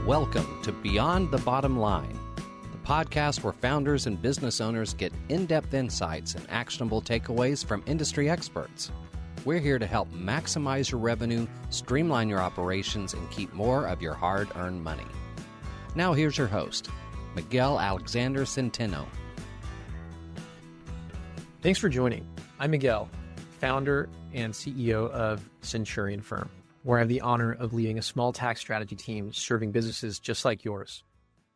Welcome to Beyond the Bottom Line, the podcast where founders and business owners get in-depth insights and actionable takeaways from industry experts. We're here to help maximize your revenue, streamline your operations, and keep more of your hard-earned money. Now here's your host, Miguel Alexander Centeno. Thanks for joining. I'm Miguel, founder and CEO of Centurion Firm, where I have the honor of leading a small tax strategy team serving businesses just like yours.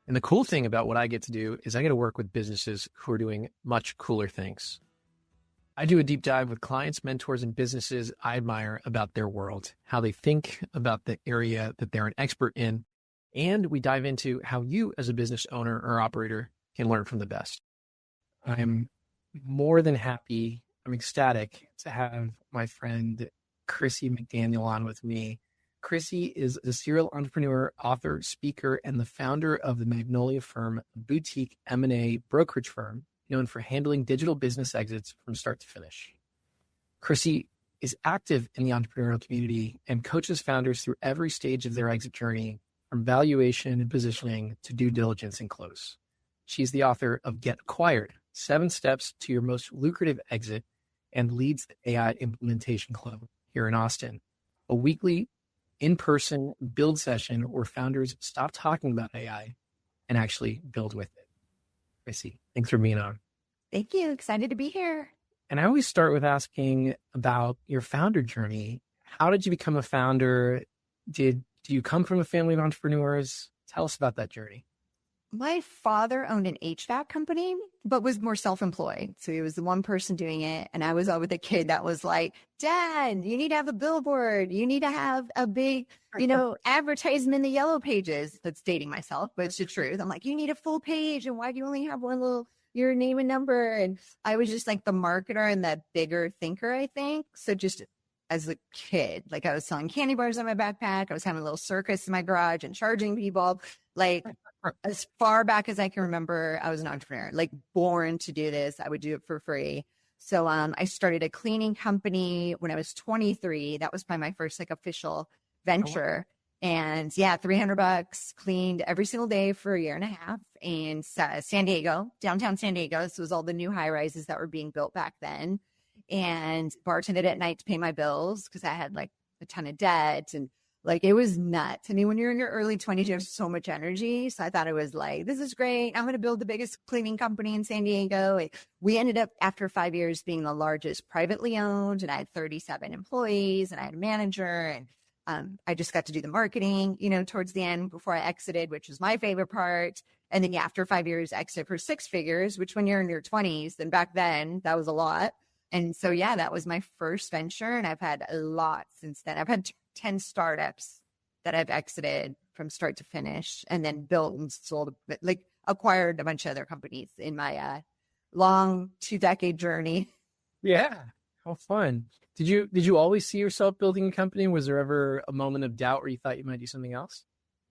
And the cool thing about what I get to do is I get to work with businesses who are doing much cooler things. I do a deep dive with clients, mentors, and businesses I admire about their world, how they think about the area that they're an expert in, and we dive into how you as a business owner or operator can learn from the best. I'm more than happy, I'm ecstatic to have my friend Chrissy McDannell on with me. Chrissy is a serial entrepreneur, author, speaker, and the founder of the Magnolia Firm, a boutique M&A brokerage firm known for handling digital business exits from start to finish. Chrissy is active in the entrepreneurial community and coaches founders through every stage of their exit journey, from valuation and positioning to due diligence and close. She's the author of Get Acquired, 7 Steps to Your Most Lucrative Exit, and leads the AI Implementation Club here in Austin, a weekly in-person build session where founders stop talking about AI and actually build with it. Chrissy, thanks for being on. Thank you. Excited to be here. And I always start with asking about your founder journey. How did you become a founder? Do you come from a family of entrepreneurs? Tell us about that journey. My father owned an HVAC company, but was more self-employed. So he was the one person doing it. And I was always the kid that was like, Dad, you need to have a billboard. You need to have a big, advertisement in the yellow pages. That's dating myself, but it's the truth. I'm like, you need a full page. And why do you only have one little, your name and number? And I was just like the marketer and the bigger thinker, I think. So just as a kid, like I was selling candy bars on my backpack. I was having a little circus in my garage and charging people. Like as far back as I can remember, I was an entrepreneur, like born to do this. I would do it for free. So I started a cleaning company when I was 23. That was probably my first like official venture. Oh, wow. And yeah, $300, cleaned every single day for a year and a half in San Diego, downtown San Diego. This was all the new high rises that were being built back then. And bartended at night to pay my bills because I had like a ton of debt and like it was nuts. I mean, when you're in your early 20s, you have so much energy. So I thought it was like, this is great. I'm going to build the biggest cleaning company in San Diego. We ended up after 5 years being the largest privately owned, and I had 37 employees and I had a manager, and I just got to do the marketing, towards the end before I exited, which was my favorite part. And then after 5 years, exit for 6 figures, which when you're in your 20s, then back then that was a lot. And so, yeah, that was my first venture. And I've had a lot since then. I've had 10 startups that I've exited from start to finish and then built and sold, like acquired a bunch of other companies in my long 2-decade journey. Yeah. How fun. Did you always see yourself building a company? Was there ever a moment of doubt where you thought you might do something else?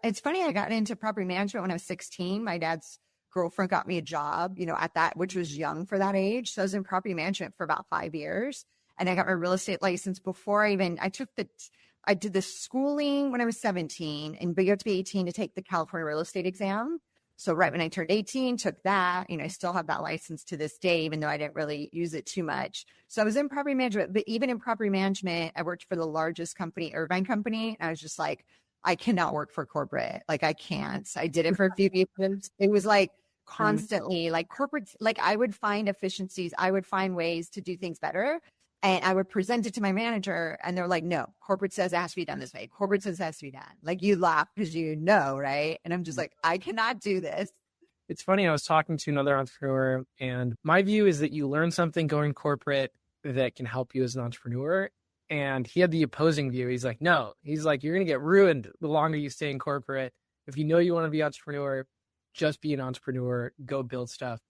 It's funny. I got into property management when I was 16. My dad's girlfriend got me a job, at that, which was young for that age. So I was in property management for about 5 years. And I got my real estate license before I did the schooling when I was 17, but you have to be 18 to take the California real estate exam. So right when I turned 18, took that, I still have that license to this day, even though I didn't really use it too much. So I was in property management, but even in property management, I worked for the largest company, Irvine Company. And I was just like, I cannot work for corporate. Like I can't. I did it for a few people. It was like, constantly like corporate, like I would find efficiencies. I would find ways to do things better. And I would present it to my manager and they're like, no, corporate says it has to be done this way. Corporate says it has to be done. Like you laugh because right? And I'm just like, I cannot do this. It's funny. I was talking to another entrepreneur and my view is that you learn something going corporate that can help you as an entrepreneur. And he had the opposing view. He's like, no, you're going to get ruined the longer you stay in corporate. If you know you want to be an entrepreneur, just be an entrepreneur, go build stuff.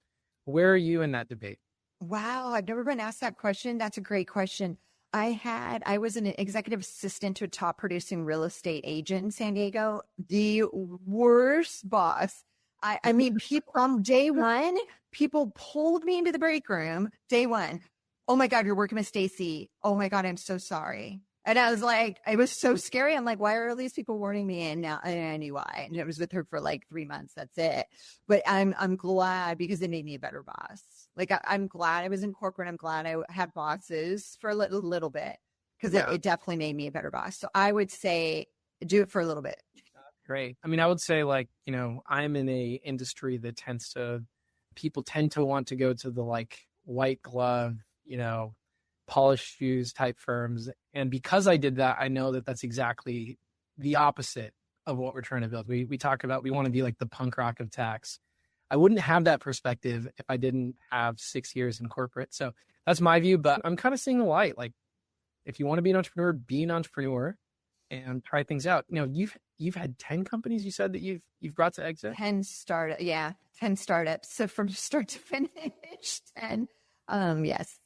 Where are you in that debate? Wow. I've never been asked that question. That's a great question. I was an executive assistant to a top producing real estate agent in San Diego, the worst boss. I mean, people from day one, people pulled me into the break room day one. Oh my God, you're working with Stacy. Oh my God, I'm so sorry. And I was like, it was so scary. I'm like, why are all these people warning me? And now I knew why. And I was with her for like 3 months. That's it. But I'm glad because it made me a better boss. Like I'm glad I was in corporate. I'm glad I had bosses for a little bit because it definitely made me a better boss. So I would say do it for a little bit. Great. I mean, I would say like, I'm in a industry that people tend to want to go to the like white glove, polished shoes type firms. And because I did that, I know that that's exactly the opposite of what we're trying to build. We talk about, we want to be like the punk rock of tax. I wouldn't have that perspective if I didn't have 6 years in corporate. So that's my view, but I'm kind of seeing the light. Like if you want to be an entrepreneur, be an entrepreneur and try things out. You've had 10 companies you said that you've brought to exit? 10 startups. So from start to finish, 10. Yes.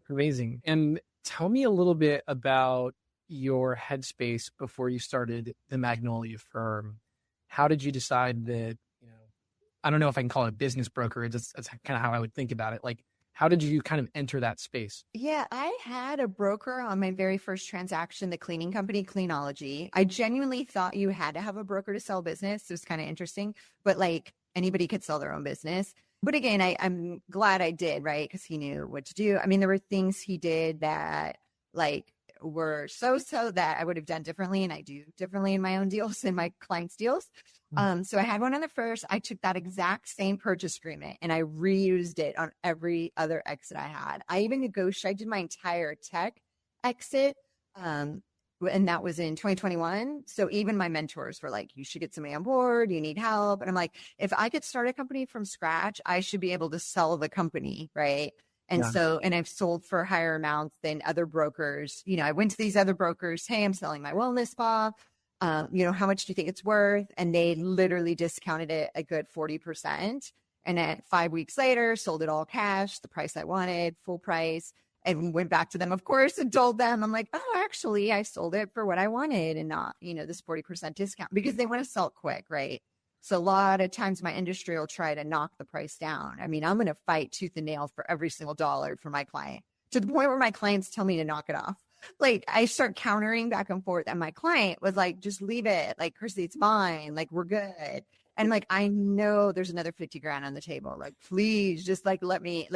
Amazing. And tell me a little bit about your headspace before you started the Magnolia Firm. How did you decide that, I don't know if I can call it a business brokerage. That's kind of how I would think about it. Like, how did you kind of enter that space? Yeah, I had a broker on my very first transaction, the cleaning company, Cleanology. I genuinely thought you had to have a broker to sell business. It was kind of interesting, but like anybody could sell their own business. But again, I'm glad I did, right? Because he knew what to do. I mean, there were things he did that like were so that I would have done differently, and I do differently in my own deals and my clients' deals. So I had one on the first. I took that exact same purchase agreement and I reused it on every other exit I had. I even negotiated, I did my entire tech exit. And that was in 2021. So even my mentors were like, you should get somebody on board. You need help. And I'm like, if I could start a company from scratch, I should be able to sell the company. Right. And and I've sold for higher amounts than other brokers. I went to these other brokers. Hey, I'm selling my wellness spa. How much do you think it's worth? And they literally discounted it a good 40%. And at 5 weeks later, sold it all cash, the price I wanted, full price, and went back to them, of course, and told them, I'm like, oh, actually, I sold it for what I wanted and not, this 40% discount because they want to sell it quick, right? So a lot of times my industry will try to knock the price down. I mean, I'm going to fight tooth and nail for every single dollar for my client to the point where my clients tell me to knock it off. Like I start countering back and forth and my client was like, just leave it. Like, Chrissy, it's mine. Like, we're good. And like, I know there's another 50 grand on the table. Like, please just like, let me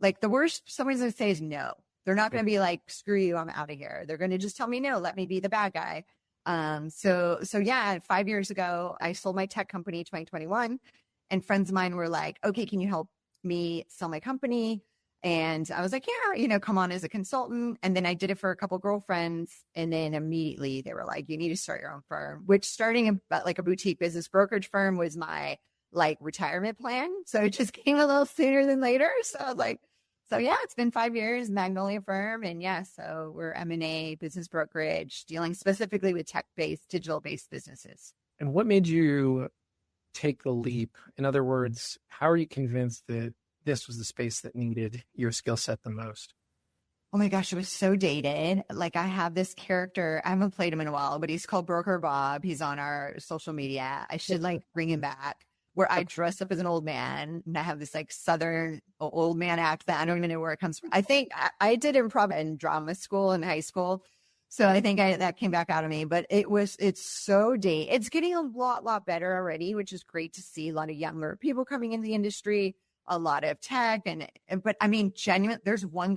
like the worst someone's going to say is no. They're not going to be like, screw you, I'm out of here. They're going to just tell me no, let me be the bad guy. So yeah, 5 years ago, I sold my tech company 2021 and friends of mine were like, okay, can you help me sell my company? And I was like, yeah, come on as a consultant. And then I did it for a couple girlfriends. And then immediately they were like, you need to start your own firm, which starting like a boutique business brokerage firm was my like retirement plan. So it just came a little sooner than later. So I was like, yeah, it's been 5 years, Magnolia Firm. And yeah, so we're M&A business brokerage dealing specifically with tech-based, digital-based businesses. And what made you take the leap? In other words, how are you convinced that this was the space that needed your skill set the most? Oh my gosh, it was so dated. Like I have this character, I haven't played him in a while, but he's called Broker Bob. He's on our social media. I should like bring him back, where I dress up as an old man and I have this like Southern old man accent. I don't even know where it comes from. I think I did improv in drama school in high school. So I think that came back out of me, but it's so dated. It's getting a lot better already, which is great to see. A lot of younger people coming in the industry. A lot of tech but I mean, genuine, there's one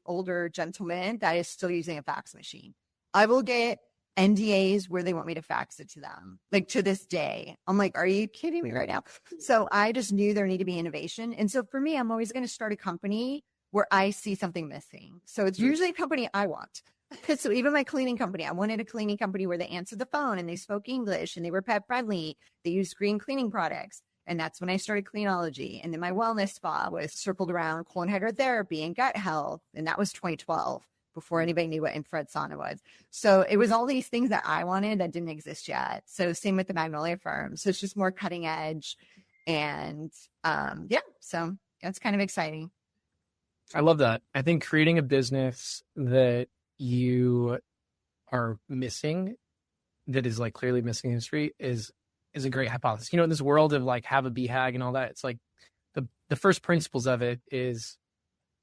older gentleman that is still using a fax machine. I will get NDAs where they want me to fax it to them. Like to this day, I'm like, are you kidding me right now? So I just knew there needed to be innovation. And so for me, I'm always going to start a company where I see something missing. So it's usually a company I want. So even my cleaning company, I wanted a cleaning company where they answered the phone and they spoke English and they were pet friendly. They used green cleaning products. And that's when I started Cleanology. And then my wellness spa was circled around colon hydrotherapy and gut health. And that was 2012, before anybody knew what infrared sauna was. So it was all these things that I wanted that didn't exist yet. So same with the Magnolia Firm. So it's just more cutting edge. And so that's kind of exciting. I love that. I think creating a business that you are missing, that is like clearly missing in the street is a great hypothesis. In this world of like have a BHAG and all that, it's like the first principles of it is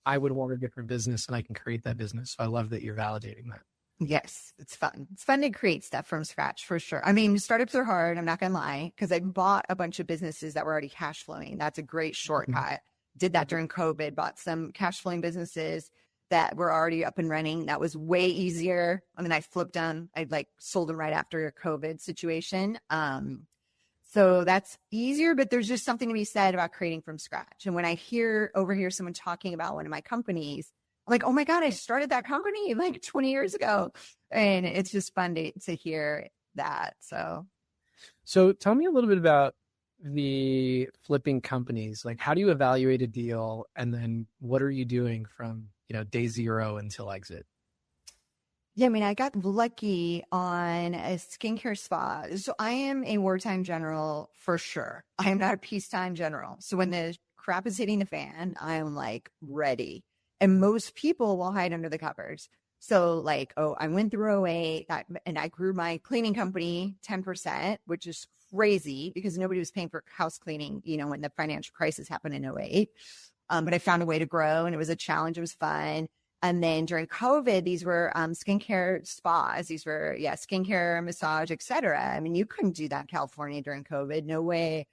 I would want a different business and I can create that business. So I love that you're validating that. Yes, it's fun. It's fun to create stuff from scratch for sure. I mean, startups are hard. I'm not going to lie, because I bought a bunch of businesses that were already cash flowing. That's a great shortcut. Did that during COVID, bought some cash flowing businesses that were already up and running. That was way easier. I mean, I flipped them. I like sold them right after a COVID situation. So that's easier, but there's just something to be said about creating from scratch. And when I overhear someone talking about one of my companies, I'm like, oh my God, I started that company like 20 years ago. And it's just fun to hear that. So tell me a little bit about the flipping companies. Like, how do you evaluate a deal? And then what are you doing from, day zero until exit? Yeah, I mean, I got lucky on a skincare spa. So I am a wartime general for sure. I am not a peacetime general. So when the crap is hitting the fan, I am like ready. And most people will hide under the covers. So like, I went through 08 and I grew my cleaning company 10%, which is crazy because nobody was paying for house cleaning, when the financial crisis happened in 08. But I found a way to grow and it was a challenge. It was fun. And then during COVID, these were skincare spas. These were, skincare, massage, etc. I mean, you couldn't do that in California during COVID. No way.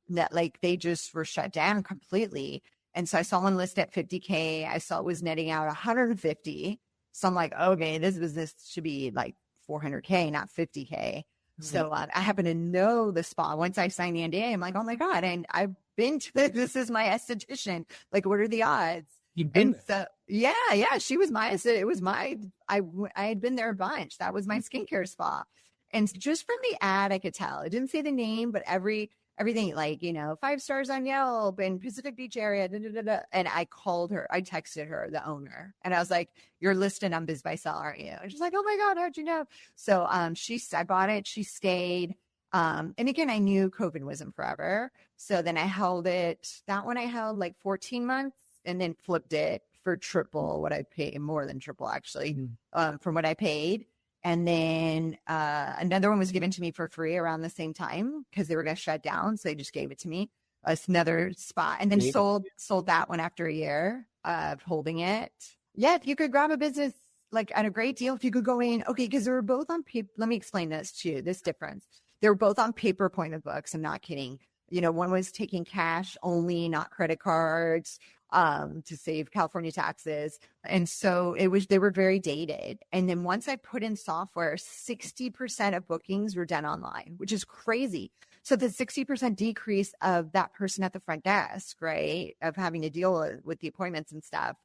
That like they just were shut down completely. And so I saw one list at 50K. I saw it was netting out 150. So I'm like, okay, this business should be like 400K, not 50K. Mm-hmm. So I happen to know the spa. Once I signed the NDA, I'm like, oh my God. And I've been to this is my esthetician. Like, what are the odds? You've been there. So, yeah. She was I had been there a bunch. That was my skincare spa. And just from the ad, I could tell. It didn't say the name, but everything like, 5 stars on Yelp in Pacific Beach area. And I called her, I texted her, the owner. And I was like, you're listed on BizBuySell, aren't you? And she's like, oh my God, how'd you know? So I bought it. She stayed. And again, I knew COVID wasn't forever. So then I held it. That one I held like 14 months and then flipped it for triple what I paid, more than triple actually, from what I paid. And then another one was given to me for free around the same time because they were going to shut down. So they just gave it to me. It's another spot. And then sold that one after a year of holding it. Yeah, if you could grab a business like at a great deal, if you could go in, okay, because they were both on paper. Let me explain this to you, this difference. They were both on paper appointment books. I'm not kidding. One was taking cash only, not credit cards, to save California taxes. And so they were very dated. And then once I put in software, 60% of bookings were done online, which is crazy. So the 60% decrease of that person at the front desk, right, of having to deal with the appointments and stuff.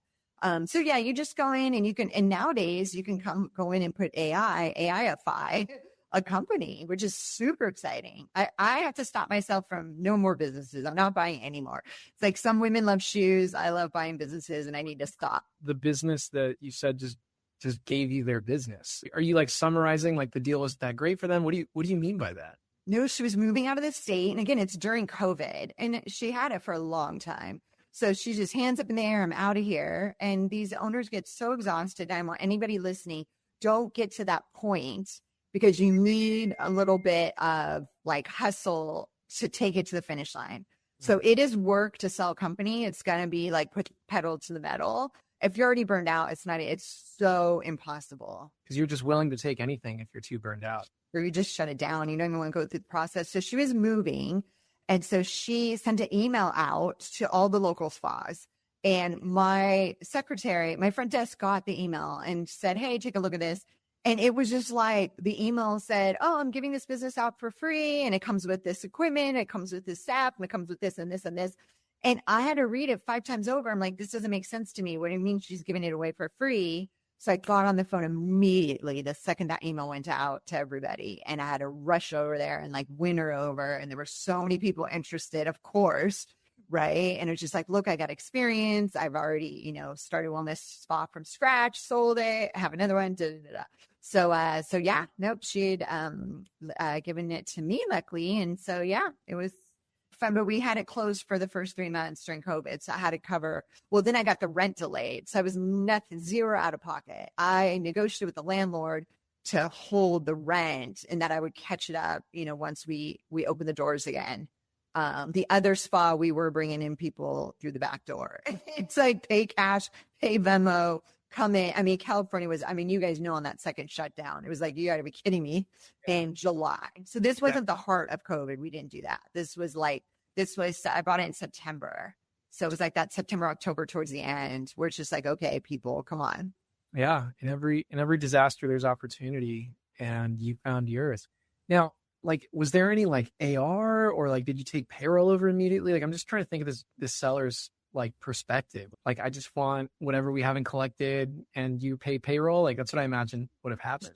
So yeah, you just go in and nowadays you can go in and put AIify a company, which is super exciting. I have to stop myself from no more businesses. I'm not buying anymore. It's like some women love shoes. I love buying businesses and I need to stop. The business that you said just gave you their business. Are you like summarizing like the deal was that great for them? What do you mean by that? No, she was moving out of the state. And again, it's during COVID and she had it for a long time. So she just hands up in the air, I'm out of here. And these owners get so exhausted. I want anybody listening, don't get to that point because you need a little bit of like hustle to take it to the finish line. So it is work to sell a company. It's going to be like put pedal to the metal. If you're already burned out, it's so impossible. Because you're just willing to take anything if you're too burned out. Or you just shut it down. You don't even want to go through the process. So she was moving. And so she sent an email out to all the local spas. And my secretary, my front desk got the email and said, hey, take a look at this. And it was just like the email said, oh, I'm giving this business out for free. And it comes with this equipment. It comes with this staff. And it comes with this and this and this. And I had to read it 5 times over. I'm like, this doesn't make sense to me. What do you mean she's giving it away for free? So I got on the phone immediately the second that email went out to everybody. And I had to rush over there and like win her over. And there were so many people interested, of course. Right. And it was just like, look, I got experience. I've already, started wellness spa from scratch, sold it, have another one. So yeah, nope. She'd given it to me luckily. And so, yeah, it was fun, but we had it closed for the first 3 months during COVID. So I had to cover, then I got the rent delayed. So I was zero out of pocket. I negotiated with the landlord to hold the rent and that I would catch it up, once we opened the doors again. The other spa, we were bringing in people through the back door. It's like pay cash, pay Venmo, come in. I mean, California was, I mean, you guys know on that second shutdown, it was like, you got to be kidding me, in July. So this wasn't the heart of COVID. We didn't do that. I brought it in September. So it was like that September, October towards the end, where it's just like, okay, people, come on. Yeah. In every disaster, there's opportunity, and you found yours. Now, like, was there any like AR, or like, did you take payroll over immediately? Like, I'm just trying to think of this seller's like perspective. Like, I just want whatever we haven't collected and you pay payroll. Like, that's what I imagine would have happened.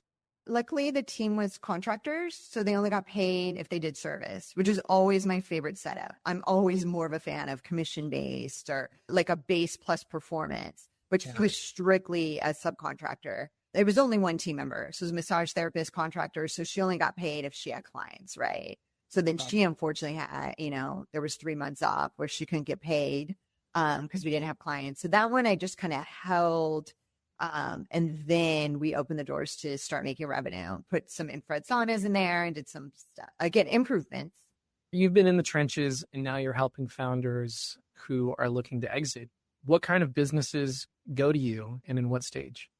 Luckily, the team was contractors, so they only got paid if they did service, which is always my favorite setup. I'm always more of a fan of commission-based or like a base plus performance, which was strictly a subcontractor. There was only one team member. So it was a massage therapist contractor. So she only got paid if she had clients, right? So then she unfortunately had, there was 3 months off where she couldn't get paid because we didn't have clients. So that one I just kind of held. And then we opened the doors to start making revenue, put some infrared saunas in there and did some stuff, again, improvements. You've been in the trenches, and now you're helping founders who are looking to exit. What kind of businesses go to you, and in what stage?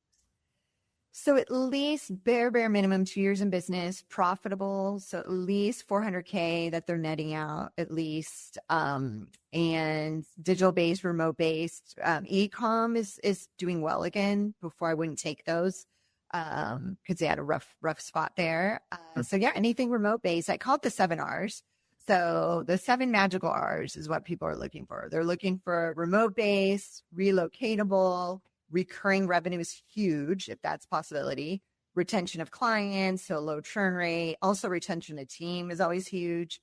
So at least bare minimum 2 years in business, profitable. So at least 400K that they're netting out at least, and digital based, remote based, e-com is doing well again. Before I wouldn't take those, cause they had a rough spot there. So yeah, anything remote based, I call it the 7 R's. So the 7 magical R's is what people are looking for. They're looking for remote based, relocatable. Recurring revenue is huge, if that's a possibility. Retention of clients, so low churn rate. Also, retention of team is always huge.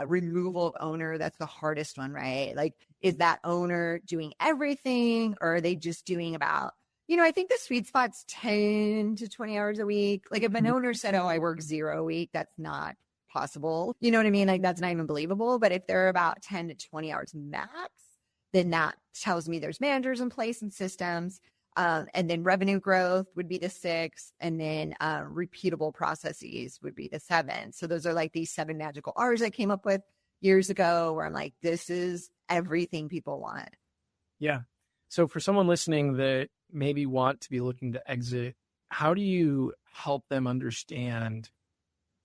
Removal of owner, that's the hardest one, right? Like, is that owner doing everything, or are they just doing about, I think the sweet spot's 10 to 20 hours a week. Like, if an owner said, oh, I work 0 a week, that's not possible. You know what I mean? Like, that's not even believable. But if they're about 10 to 20 hours max, then that tells me there's managers in place and systems. And then revenue growth would be the 6. And then repeatable processes would be the 7. So those are like these 7 magical R's I came up with years ago, where I'm like, this is everything people want. Yeah. So for someone listening that maybe want to be looking to exit, how do you help them understand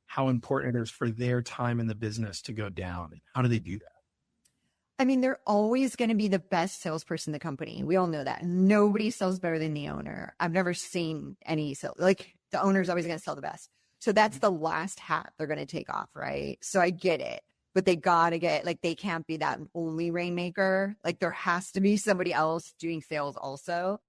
how important it is for their time in the business to go down? How do they do that? I mean, they're always going to be the best salesperson in the company. We all know that. Nobody sells better than the owner. I've never seen any sales. Like, the owner's always going to sell the best. So that's the last hat they're going to take off, right? So I get it. But they got to get, like, they can't be that only rainmaker. Like, there has to be somebody else doing sales also.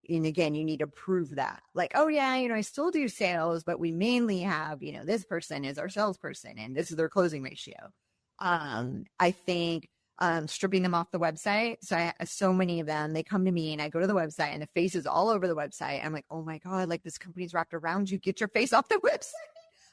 And again, you need to prove that. Like, oh yeah, I still do sales, but we mainly have, this person is our salesperson and this is their closing ratio. I think stripping them off the website. So many of them, they come to me and I go to the website and the face is all over the website. I'm like, oh my God, like, this company's wrapped around you. Get your face off the website.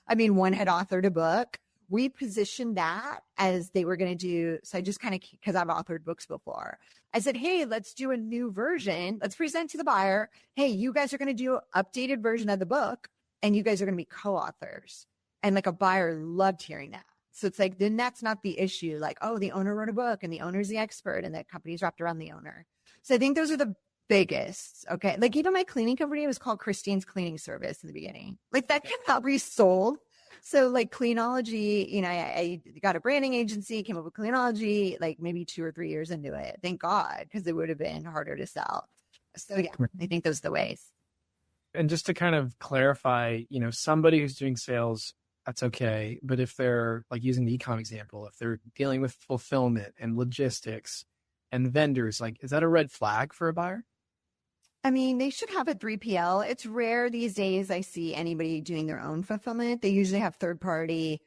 I mean, one had authored a book. We positioned that as they were going to do. So I just kind of, because I've authored books before, I said, hey, let's do a new version. Let's present to the buyer. Hey, you guys are going to do an updated version of the book and you guys are going to be co-authors. And like, a buyer loved hearing that. So it's like, then that's not the issue. Like, oh, the owner wrote a book and the owner's the expert and the company's wrapped around the owner. So I think those are the biggest. Okay. Like, even my cleaning company was called Christine's Cleaning Service in the beginning. Like, that cannot be sold. So like, Cleanology, I got a branding agency, came up with Cleanology, like maybe 2 or 3 years into it. Thank God, because it would have been harder to sell. So yeah, I think those are the ways. And just to kind of clarify, somebody who's doing sales, that's okay. But if they're, like, using the e-com example, if they're dealing with fulfillment and logistics and vendors, like, is that a red flag for a buyer? I mean, they should have a 3PL. It's rare these days I see anybody doing their own fulfillment. They usually have third party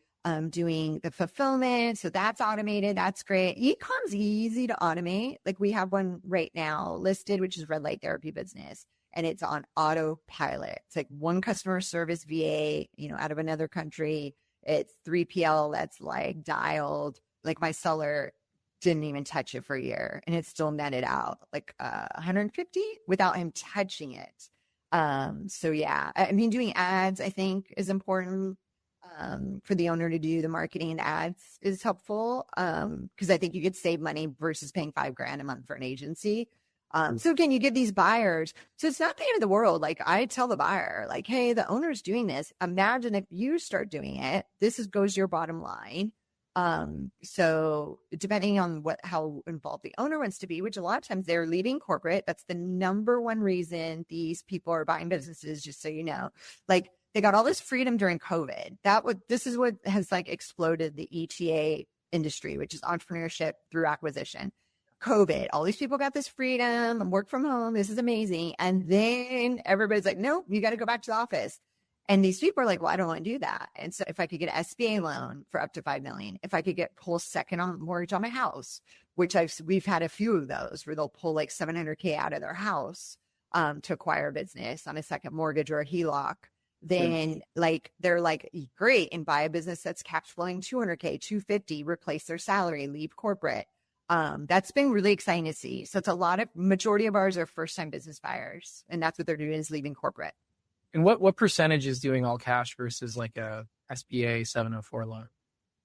doing the fulfillment. So that's automated. That's great. E-com's easy to automate. Like, we have one right now listed, which is red light therapy business. And it's on autopilot. It's like one customer service VA, out of another country. It's 3PL that's like dialed. Like, my seller didn't even touch it for a year and it's still netted out like 150 without him touching it. So yeah, I mean, doing ads, I think, is important. For the owner to do the marketing and ads is helpful. Cause I think you could save money versus paying $5,000 a month for an agency. So again, you give these buyers, so it's not the end of the world. Like I tell the buyer, like, hey, the owner's doing this. Imagine if you start doing it, goes to your bottom line. So depending on how involved the owner wants to be, which a lot of times they're leaving corporate. That's the number one reason these people are buying businesses, just so you know. Like they got all this freedom during COVID. This is what has like exploded the ETA industry, which is entrepreneurship through acquisition. COVID, all these people got this freedom and work from home. This is amazing. And then everybody's like, nope, you got to go back to the office. And these people are like, well, I don't want to do that. And so if I could get an SBA loan for up to $5 million, if I could pull second on mortgage on my house, which we've had a few of those where they'll pull like $700K out of their house to acquire a business on a second mortgage or a HELOC, then like they're like, great, and buy a business that's cash flowing $200K, $250, replace their salary, leave corporate. That's been really exciting to see. So it's majority of ours are first-time business buyers, and that's what they're doing is leaving corporate. And what percentage is doing all cash versus like a SBA 704 loan?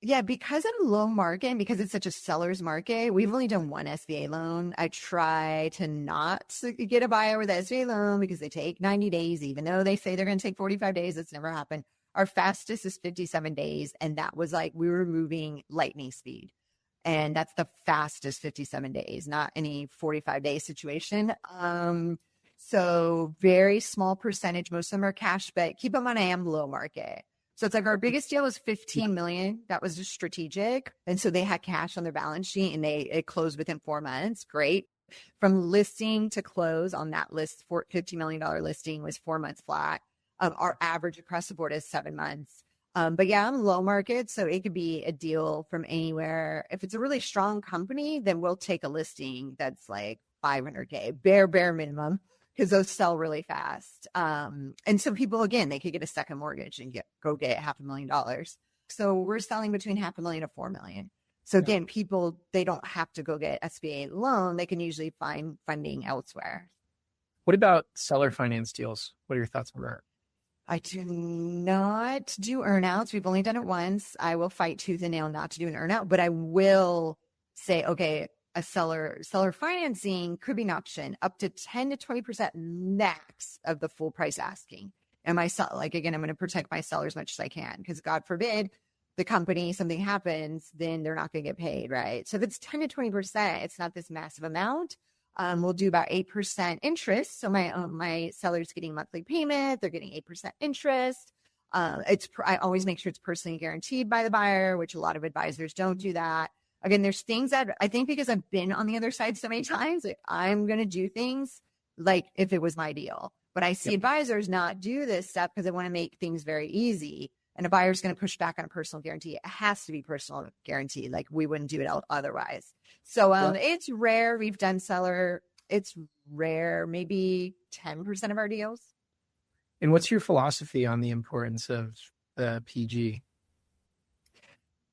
Yeah, because I'm low market and because it's such a seller's market, we've only done one SBA loan. I try to not get a buyer with an SBA loan because they take 90 days, even though they say they're going to take 45 days. It's never happened. Our fastest is 57 days. And that was like, we were moving lightning speed. And that's the fastest 57 days, not any 45-day situation. So very small percentage. Most of them are cash, but keep in mind, I am low market. So it's like our biggest deal was 15 million. That was just strategic. And so they had cash on their balance sheet and it closed within 4 months. Great. From listing to close on that list, $50 million listing was 4 months flat. Our average across the board is 7 months. But yeah, I'm low market. So it could be a deal from anywhere. If it's a really strong company, then we'll take a listing that's like 500K, bare minimum, because those sell really fast. And so people, again, they could get a second mortgage and get $500,000. So we're selling between $500,000 to $4 million. So again, people, they don't have to go get SBA loan. They can usually find funding elsewhere. What about seller finance deals? What are your thoughts on that? I do not do earnouts. We've only done it once. I will fight tooth and nail not to do an earnout, but I will say, okay, a seller financing could be an option up to 10 to 20% max of the full price asking. And again, I'm going to protect my seller as much as I can, because God forbid the company, something happens, then they're not going to get paid, right? So if it's 10 to 20%, it's not this massive amount. We'll do about 8% interest. So my seller's getting monthly payment. They're getting 8% interest. I always make sure it's personally guaranteed by the buyer, which a lot of advisors don't do that. Again, there's things that I think, because I've been on the other side so many times, like I'm going to do things like if it was my deal. But I see advisors not do this stuff because they want to make things very easy. And a buyer's going to push back on a personal guarantee. It has to be personal guarantee. Like we wouldn't do it otherwise. So it's rare. We've done seller. It's rare, maybe 10% of our deals. And what's your philosophy on the importance of the PG?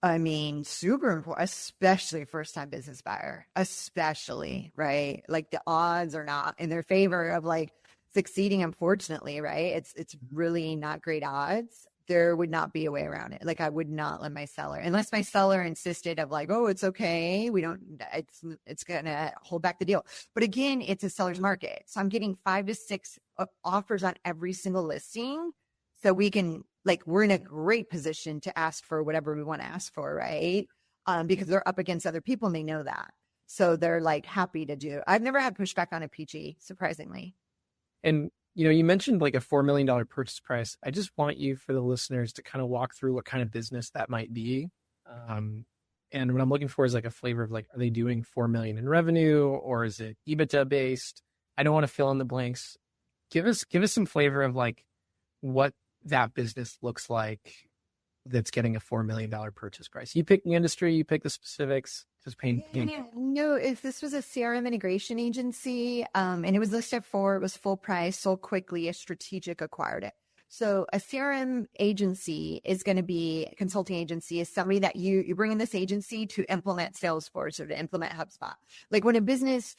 I mean, super important, especially first-time business buyer, especially, right? Like the odds are not in their favor of like succeeding, unfortunately, right? It's really not great odds. There would not be a way around it. Like I would not let my seller, unless my seller insisted of like, oh, it's okay. It's going to hold back the deal. But again, it's a seller's market. So I'm getting 5 to 6 offers on every single listing. So we're in a great position to ask for whatever we want to ask for, right? Because they're up against other people and they know that. So they're like happy to do. I've never had pushback on a PG, surprisingly. And you mentioned like a $4 million purchase price. I just want you, for the listeners, to kind of walk through what kind of business that might be. And what I'm looking for is like a flavor of like, are they doing 4 million in revenue, or is it EBITDA based? I don't want to fill in the blanks. Give us some flavor of like what that business looks like that's getting a $4 million purchase price. You pick the industry, you pick the specifics. Just paint. No, if this was a CRM integration agency, and it was listed for, it was full price, sold quickly, a strategic acquired it. So a CRM agency is going to be, a consulting agency is somebody that you bring in this agency to implement Salesforce or to implement HubSpot. Like when a business,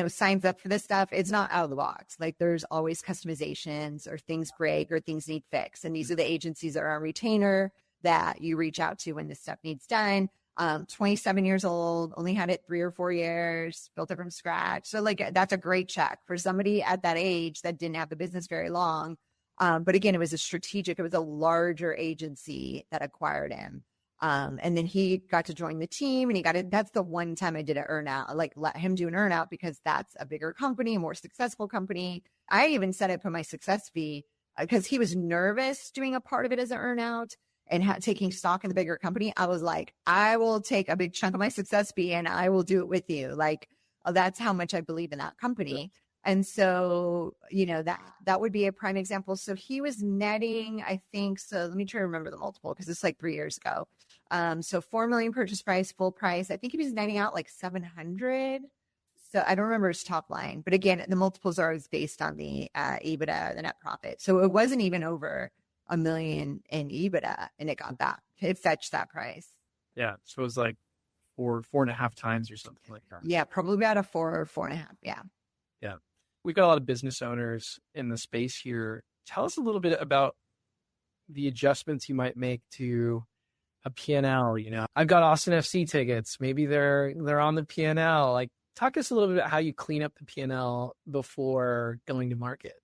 signs up for this stuff, it's not out of the box. Like there's always customizations or things break or things need fixed. And these are the agencies that are on retainer that you reach out to when this stuff needs done. 27 years old, only had it 3 or 4 years, built it from scratch. So like, that's a great check for somebody at that age that didn't have the business very long. But again, it was it was a larger agency that acquired him. And then he got to join the team, and that's the one time I did an earnout, like let him do an earnout, because that's a bigger company, a more successful company. I even set up for my success fee because he was nervous doing a part of it as an earnout and taking stock in the bigger company. I was like, I will take a big chunk of my success fee and I will do it with you. Like, that's how much I believe in that company. And so, that would be a prime example. So he was netting, I think, so let me try to remember the multiple, because it's like 3 years ago. So 4 million purchase price, full price. I think he was netting out like 700. So I don't remember his top line, but again, the multiples are always based on the EBITDA, the net profit. So it wasn't even over $1 million in EBITDA, and it fetched that price. Yeah. So it was like 4.5 times or something like that. Yeah. Probably about a 4 or 4.5. Yeah. Yeah. We've got a lot of business owners in the space here. Tell us a little bit about the adjustments you might make to a P&L. I've got Austin FC tickets. Maybe they're on the P&L. Like, talk us a little bit about how you clean up the P&L before going to market.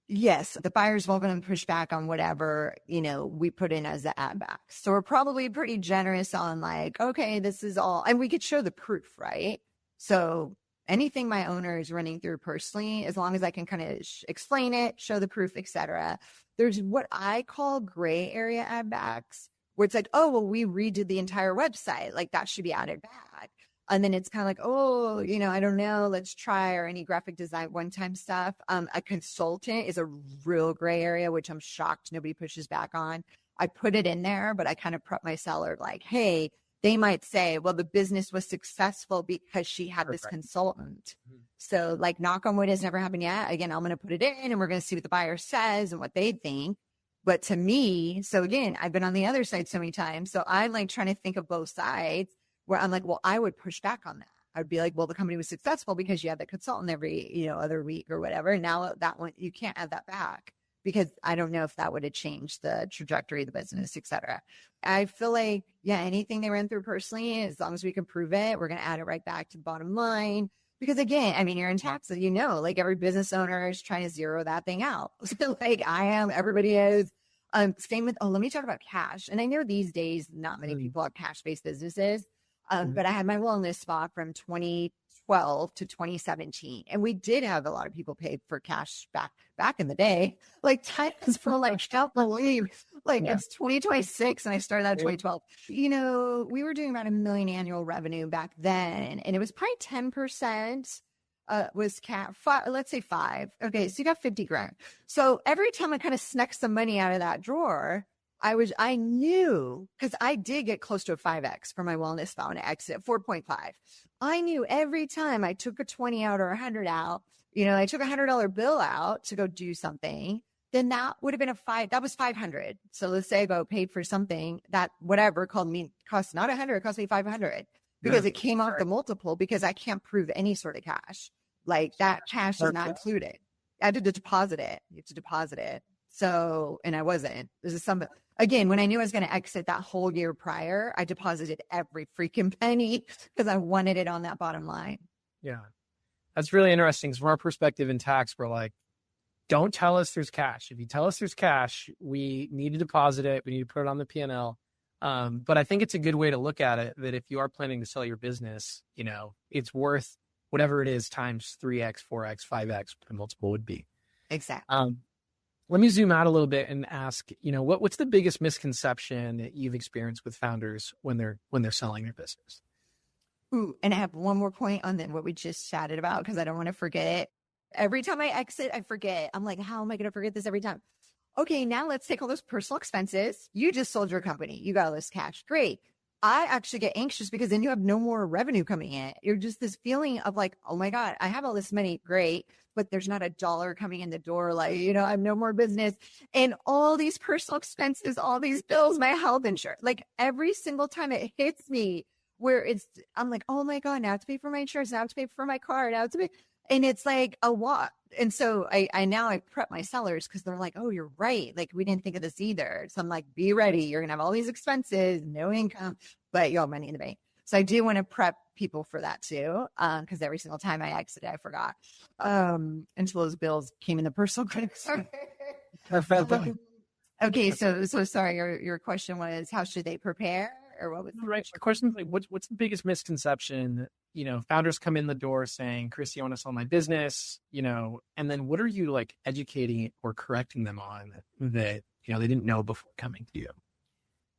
Yes, the buyer's welcome to push back on whatever, we put in as the add back. So we're probably pretty generous on like, okay, this is all, and we could show the proof, right? So anything my owner is running through personally, as long as I can kind of explain it, show the proof, etc. There's what I call gray area add backs, where it's like, oh, well, we redid the entire website. Like, that should be added back. And then it's kind of like, oh, I don't know, let's try, or any graphic design one-time stuff. A consultant is a real gray area, which I'm shocked nobody pushes back on. I put it in there, but I kind of prep my seller like, hey, they might say, well, the business was successful because she had this consultant. Mm-hmm. So like, knock on wood, has never happened yet. Again, I'm going to put it in and we're going to see what the buyer says and what they think. But to me, so again, I've been on the other side so many times. So I'm like trying to think of both sides, where I'm like, well, I would push back on that. I'd be like, well, the company was successful because you had the consultant every, other week or whatever. And now that one, you can't add that back, because I don't know if that would have changed the trajectory of the business, et cetera. I feel like, anything they ran through personally, as long as we can prove it, we're going to add it right back to the bottom line. Because again, you're in taxes, like every business owner is trying to zero that thing out. So like I am, everybody is. Same with, let me talk about cash. And I know these days, not many people have cash-based businesses. But I had my wellness spa from 2012 to 2017. And we did have a lot of people pay for cash back in the day. Like, times for like, help believe. Like, it's 2026 and I started out in 2012. We were doing about $1 million annual revenue back then. And it was probably 10% was cash. Let's say 5. Okay, so you got 50 grand. So every time I kind of snuck some money out of that drawer, I knew, because I did get close to a 5X for my wellness spa and exit at 4.5. I knew every time I took a 20 out or 100 out, I took $100 bill out to go do something, then that would have been that was 500. So let's say I go paid for something that whatever cost not 100, it cost me 500 because it came off the multiple, because I can't prove any sort of cash. Like, that cash is not included. I had to deposit it. You have to deposit it. So, and I wasn't. Again, when I knew I was going to exit that whole year prior, I deposited every freaking penny because I wanted it on that bottom line. Yeah. That's really interesting. From our perspective in tax, we're like, don't tell us there's cash. If you tell us there's cash, we need to deposit it. We need to put it on the P&L. But I think it's a good way to look at it, that if you are planning to sell your business, it's worth whatever it is times 3X, 4X, 5X, the multiple would be. Exactly. Let me zoom out a little bit and ask, what's the biggest misconception that you've experienced with founders when they're selling their business? Ooh, and I have one more point on what we just chatted about, because I don't want to forget it. Every time I exit, I forget. I'm like, how am I going to forget this every time? Okay, now let's take all those personal expenses. You just sold your company. You got all this cash. Great. I actually get anxious because then you have no more revenue coming in. You're just this feeling of like, oh my God, I have all this money. Great. But there's not a dollar coming in the door. Like, I have no more business, and all these personal expenses, all these bills, my health insurance, like every single time it hits me where I'm like, oh my God, now I have to pay for my insurance. Now I have to pay for my car. Now I have to pay. And it's like a lot. And so I prep my sellers, because they're like, oh, you're right. Like, we didn't think of this either. So I'm like, be ready. You're going to have all these expenses, no income, but you have money in the bank. So I do want to prep people for that too. Cause every single time I exited, I forgot, until those bills came in the personal credit card. Okay. So sorry. Your question was, how should they prepare, or what was Right. My question is like, what's the biggest misconception? Founders come in the door saying, Chrissy, I want to sell my business, and then what are you like educating or correcting them on that they didn't know before coming to you?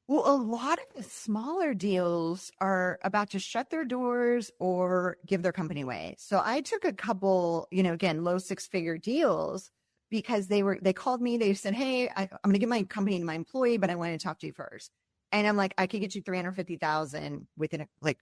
Well, a lot of the smaller deals are about to shut their doors or give their company away. So I took a couple, again, low 6-figure deals because they called me, they said, hey, I'm going to give my company to my employee, but I want to talk to you first. And I'm like, I could get you 350,000 within a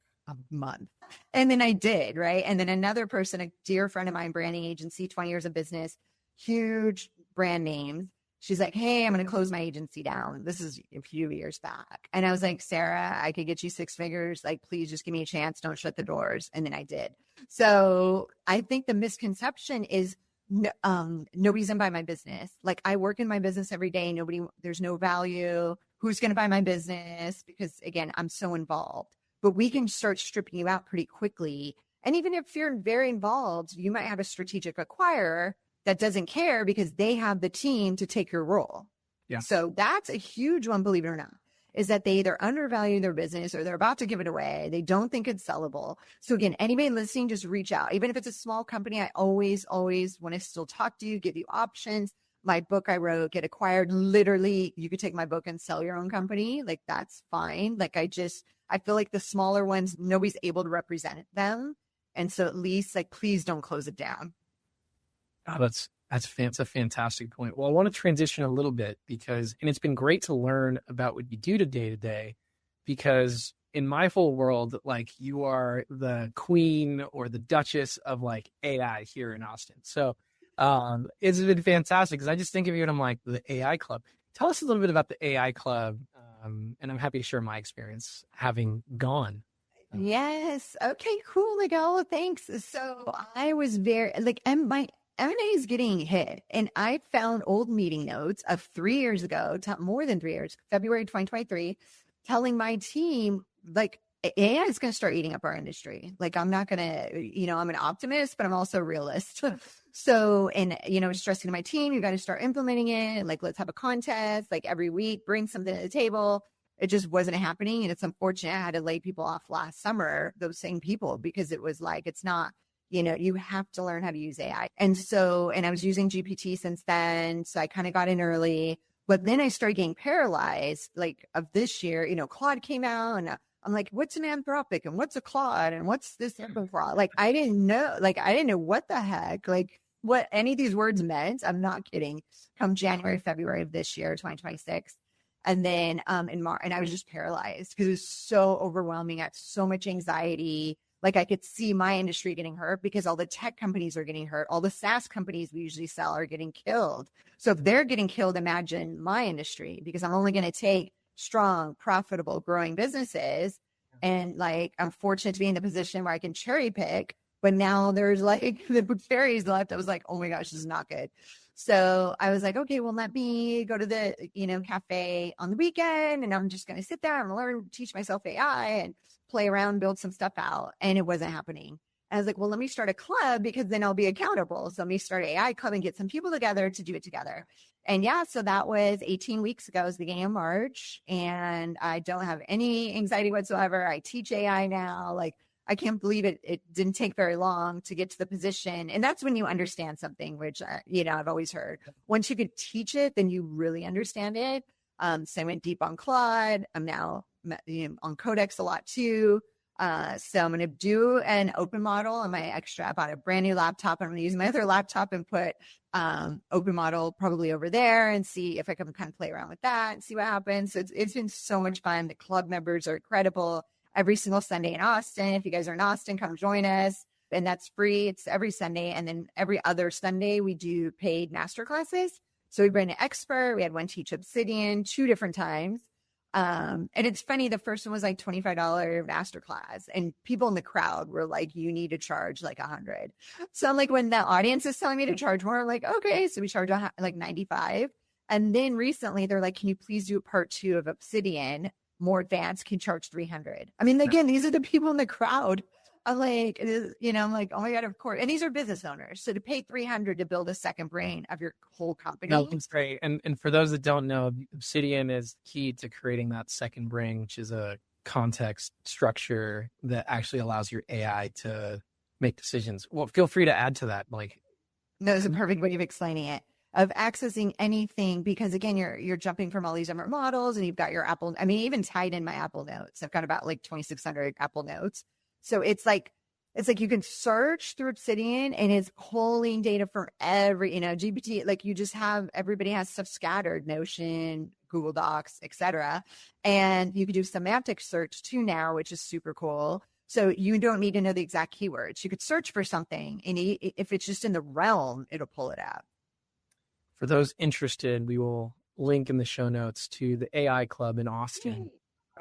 month. And then I did, right? And then another person, a dear friend of mine, branding agency, 20 years of business, huge brand names. She's like, hey, I'm going to close my agency down. This is a few years back. And I was like, Sarah, I could get you 6 figures. Like, please just give me a chance. Don't shut the doors. And then I did. So I think the misconception is nobody's going to buy my business. Like, I work in my business every day. There's no value. Who's going to buy my business? Because again, I'm so involved, but we can start stripping you out pretty quickly. And even if you're very involved, you might have a strategic acquirer that doesn't care because they have the team to take your role. Yeah. So that's a huge one, believe it or not, is that they either undervalue their business or they're about to give it away. They don't think it's sellable. So again, anybody listening, just reach out. Even if it's a small company, I always want to still talk to you, give you options. My book I wrote, Get Acquired, literally, you could take my book and sell your own company. Like, that's fine. Like, I feel like the smaller ones, nobody's able to represent them. And so at least, like, please don't close it down. Oh, that's a fantastic point. Well, I want to transition a little bit and it's been great to learn about what you do to day, because in my full world, like, you are the queen or the duchess of like AI here in Austin. So it's been fantastic because I just think of you and I'm like, the AI Club. Tell us a little bit about the AI Club. And I'm happy to share my experience having gone. Yes. Okay, cool, Miguel. Thanks. So I was very my M&A is getting hit. And I found old meeting notes of 3 years ago, more than 3 years, February 2023, telling my team, like, AI is going to start eating up our industry. Like, I'm not going to, I'm an optimist, but I'm also a realist. So, and, stressing to my team, you got to start implementing it. Like, let's have a contest, like every week, bring something to the table. It just wasn't happening. And it's unfortunate. I had to lay people off last summer, those same people, because it was like, it's not, you have to learn how to use AI. And I was using GPT since then. So I kind of got in early, but then I started getting paralyzed of this year, Claude came out and I'm like, what's an Anthropic and what's a Claude and what's this fraud? Like, I didn't know what the heck, like what any of these words meant. I'm not kidding. Come January, February of this year, 2026. And then in March, and I was just paralyzed because it was so overwhelming. I had so much anxiety. Like, I could see my industry getting hurt because all the tech companies are getting hurt. All the SaaS companies we usually sell are getting killed. So if they're getting killed, imagine my industry, because I'm only going to take strong, profitable, growing businesses. And like, I'm fortunate to be in the position where I can cherry pick, but now there's like the cherries left. I was like, oh my gosh, this is not good. So I was like, okay, well, let me go to the, cafe on the weekend, and I'm just going to sit there and learn, teach myself AI and play around, build some stuff out. And it wasn't happening. I was like, well, let me start a club because then I'll be accountable. So let me start an AI club and get some people together to do it together. And yeah, so that was 18 weeks ago. It was the beginning of March, and I don't have any anxiety whatsoever. I teach AI now. Like, I can't believe it. It didn't take very long to get to the position. And that's when you understand something, which, I've always heard. Once you could teach it, then you really understand it. So I went deep on Claude. I'm now on Codex a lot too. So I'm going to do an open model on my extra. I bought a brand new laptop. I'm going to use my other laptop and put open model probably over there and see if I can kind of play around with that and see what happens. So it's been so much fun. The club members are incredible. Every single Sunday in Austin. If you guys are in Austin, come join us. And that's free. It's every Sunday. And then every other Sunday, we do paid masterclasses. So we bring an expert. We had one teach Obsidian 2 different times. And it's funny. The first one was like $25 masterclass, and people in the crowd were like, you need to charge like $100. So I'm like, when the audience is telling me to charge more, I'm like, okay. So we charge like $95. And then recently they're like, can you please do a part 2 of Obsidian? more advanced can charge 300. I mean, again, these are the people in the crowd. I'm like, I'm like, oh my God, of course. And these are business owners. So to pay 300 to build a second brain of your whole company. No, that's great. And for those that don't know, Obsidian is key to creating that second brain, which is a context structure that actually allows your AI to make decisions. Well, feel free to add to that. Like, no, it's a perfect way of explaining it, of accessing anything, because again, you're jumping from all these different models, and you've got your Apple. I mean, even tied in my Apple Notes, I've got about like 2,600 Apple Notes. So it's like you can search through Obsidian, and it's pulling data from every, GPT, like you just have, everybody has stuff scattered, Notion, Google Docs, etc. And you can do semantic search too now, which is super cool. So you don't need to know the exact keywords. You could search for something, and if it's just in the realm, it'll pull it out. For those interested, we will link in the show notes to the AI Club in Austin.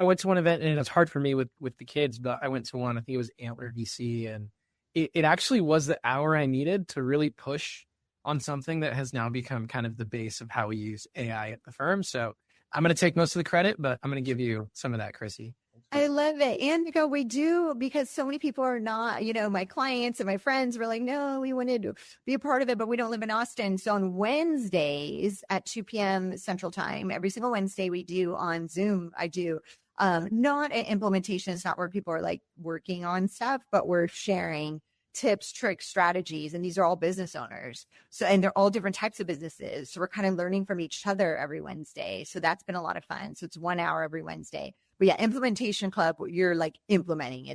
I went to one event, and it's hard for me with the kids, but I went to one, I think it was Antler DC, and it actually was the hour I needed to really push on something that has now become kind of the base of how we use AI at the firm. So I'm going to take most of the credit, but I'm going to give you some of that, Chrissy. I love it. And we do, because so many people are not, my clients and my friends were like, no, we wanted to be a part of it, but we don't live in Austin. So on Wednesdays at 2 p.m. Central Time, every single Wednesday we do on Zoom, I do not an implementation. It's not where people are like working on stuff, but we're sharing tips, tricks, strategies. And these are all business owners. So, and they're all different types of businesses. So we're kind of learning from each other every Wednesday. So that's been a lot of fun. So it's 1 hour every Wednesday. But yeah, implementation club, you're like implementing.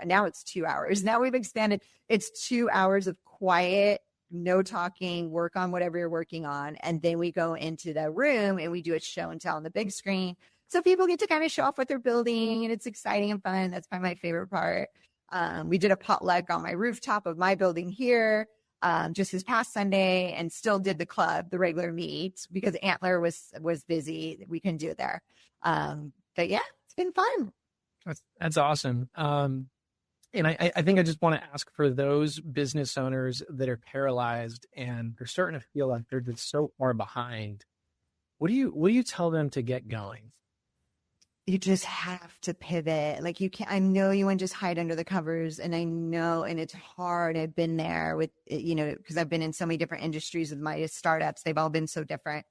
Now it's 2 hours. Now we've expanded. It's 2 hours of quiet, no talking, work on whatever you're working on. And then we go into the room and we do a show and tell on the big screen. So people get to kind of show off what they're building, and it's exciting and fun. That's probably my favorite part. We did a potluck on my rooftop of my building here just this past Sunday, and still did the club, the regular meet, because Antler was busy. We couldn't do it there. But yeah, it's been fun. That's awesome. And I think I just want to ask, for those business owners that are paralyzed and they're starting to feel like they're just so far behind, what do you tell them to get going? You just have to pivot. Like you can't, I know you want to just hide under the covers, and I know, and it's hard. I've been there with, because I've been in so many different industries with my startups. They've all been so different.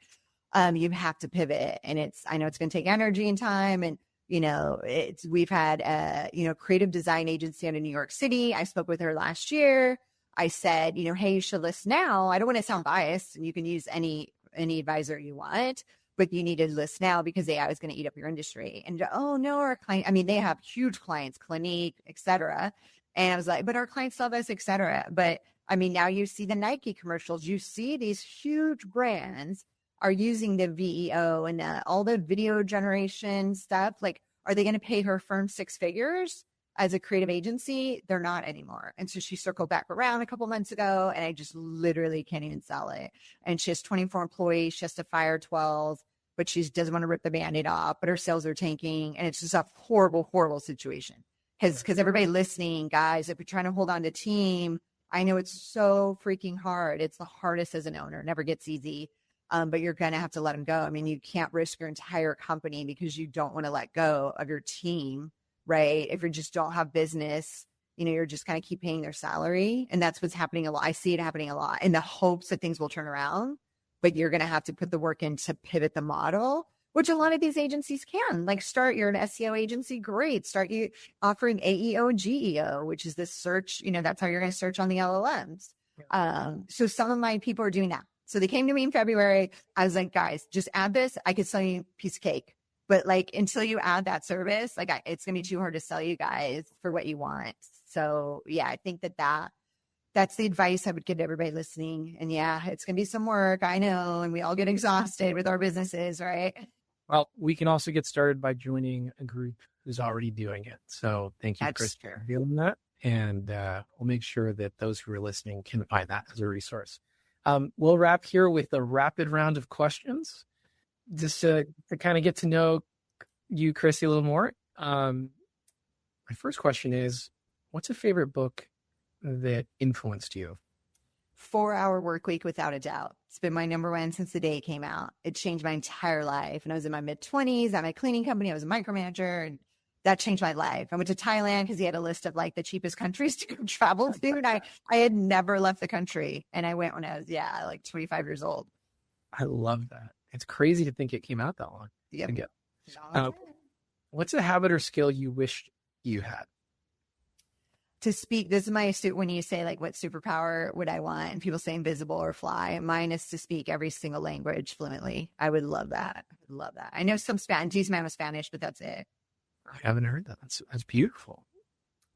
You have to pivot, and I know it's going to take energy and time. And, we've had a, creative design agency out of New York City. I spoke with her last year. I said, hey, you should list now. I don't want to sound biased, and you can use any advisor you want, but you need to list now because AI is going to eat up your industry. And oh no, our client, they have huge clients, Clinique, et cetera. And I was like, but our clients love us, et cetera. But now you see the Nike commercials, you see these huge brands are using the VEO and all the video generation stuff. Like, are they going to pay her firm 6 figures as a creative agency? They're not anymore. And so she circled back around a couple months ago, and I just literally can't even sell it. And she has 24 employees. She has to fire 12, but she doesn't want to rip the Band-Aid off, but her sales are tanking. And it's just a horrible, horrible situation. Because everybody listening, guys, if you're trying to hold on to team, I know it's so freaking hard. It's the hardest as an owner. It never gets easy. But you're going to have to let them go. You can't risk your entire company because you don't want to let go of your team, right? If you just don't have business, you're just kind of keep paying their salary. And that's what's happening a lot. I see it happening a lot in the hopes that things will turn around, but you're going to have to put the work in to pivot the model, which a lot of these agencies can. Like, you're an SEO agency, great. Start you offering AEO and GEO, which is this search, that's how you're going to search on the LLMs. So some of my people are doing that. So they came to me in February. I was like, guys, just add this. I could sell you a piece of cake. But like, until you add that service, it's going to be too hard to sell you guys for what you want. So yeah, I think that's the advice I would give to everybody listening. And yeah, it's going to be some work. I know. And we all get exhausted with our businesses, right? Well, we can also get started by joining a group who's already doing it. So thank you, Chris, for doing that. And we'll make sure that those who are listening can find that as a resource. We'll wrap here with a rapid round of questions, just to kind of get to know you, Chrissy, a little more. My first question is, what's a favorite book that influenced you? 4-hour work week without a doubt. It's been my number one since the day it came out. It changed my entire life. And I was in my mid-20s at my cleaning company. I was a micromanager, and that changed my life. I went to Thailand because he had a list of like the cheapest countries to go travel to. And I had never left the country. And I went when I was, like 25 years old. I love that. It's crazy to think it came out that long. Yep. What's a habit or skill you wished you had? To speak, this is my when you say like what superpower would I want, and people say invisible or fly. Mine is to speak every single language fluently. I would love that. I know some Spanish, decent amount of Spanish, but that's it. I haven't heard that. That's beautiful.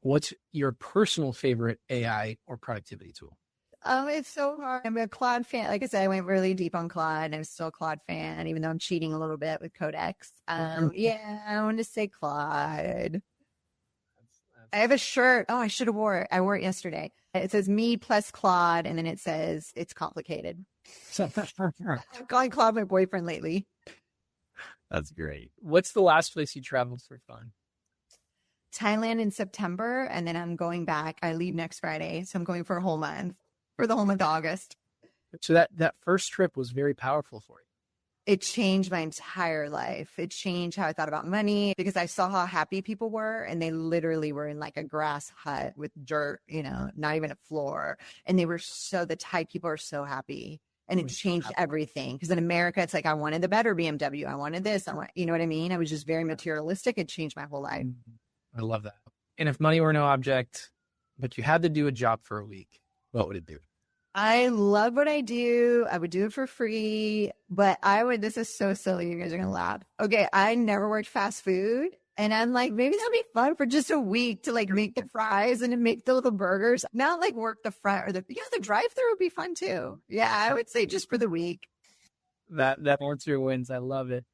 What's your personal favorite AI or productivity tool? It's so hard. I'm a Claude fan. Like I said, I went really deep on Claude, and I'm still a Claude fan, even though I'm cheating a little bit with Codex. I want to say Claude. I have a shirt. Oh, I should have wore it. I wore it yesterday. It says me plus Claude, and then it says it's complicated. I'm calling Claude my boyfriend lately. That's great. What's the last place you traveled for fun? Thailand in September, and then I'm going back. I leave next Friday, so I'm going for a whole month, for the whole month of August. So that first trip was very powerful for you. It changed my entire life. It changed how I thought about money, because I saw how happy people were, and they literally were in like a grass hut with dirt, not even a floor. And the Thai people are so happy, and it changed everything. Because in America, it's like, I wanted the better BMW. I wanted this. You know what I mean? I was just very materialistic. It changed my whole life. I love that. And if money were no object, but you had to do a job for a week, what would it do? I love what I do. I would do it for free, but this is so silly. You guys are going to laugh. Okay. I never worked fast food. And I'm like, maybe that'd be fun for just a week to like make the fries and to make the little burgers. Not like work the front or the drive-through would be fun too. Yeah. I would say just for the week. That answer wins. I love it.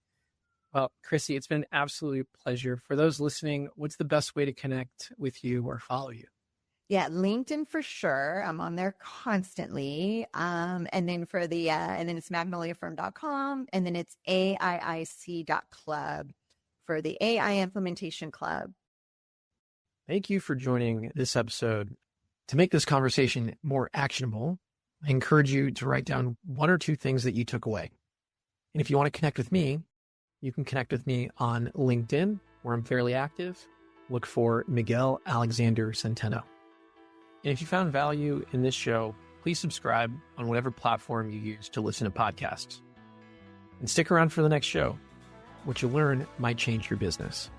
Well, Chrissy, it's been an absolute pleasure. For those listening, what's the best way to connect with you or follow you? Yeah, LinkedIn for sure. I'm on there constantly. And then and then it's magnoliafirm.com, and then it's AIIC.club for the AI Implementation Club. Thank you for joining this episode. To make this conversation more actionable, I encourage you to write down 1 or 2 things that you took away. And if you want to connect with me, you can connect with me on LinkedIn, where I'm fairly active. Look for Miguel Alexander Centeno. And if you found value in this show, please subscribe on whatever platform you use to listen to podcasts. And stick around for the next show. What you learn might change your business.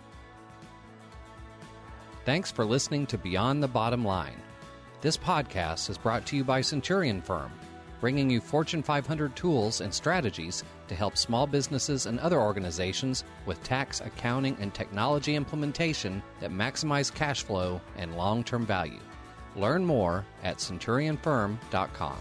Thanks for listening to Beyond the Bottom Line. This podcast is brought to you by Centurion Firm, bringing you Fortune 500 tools and strategies to help small businesses and other organizations with tax, accounting, and technology implementation that maximize cash flow and long-term value. Learn more at centurionfirm.com.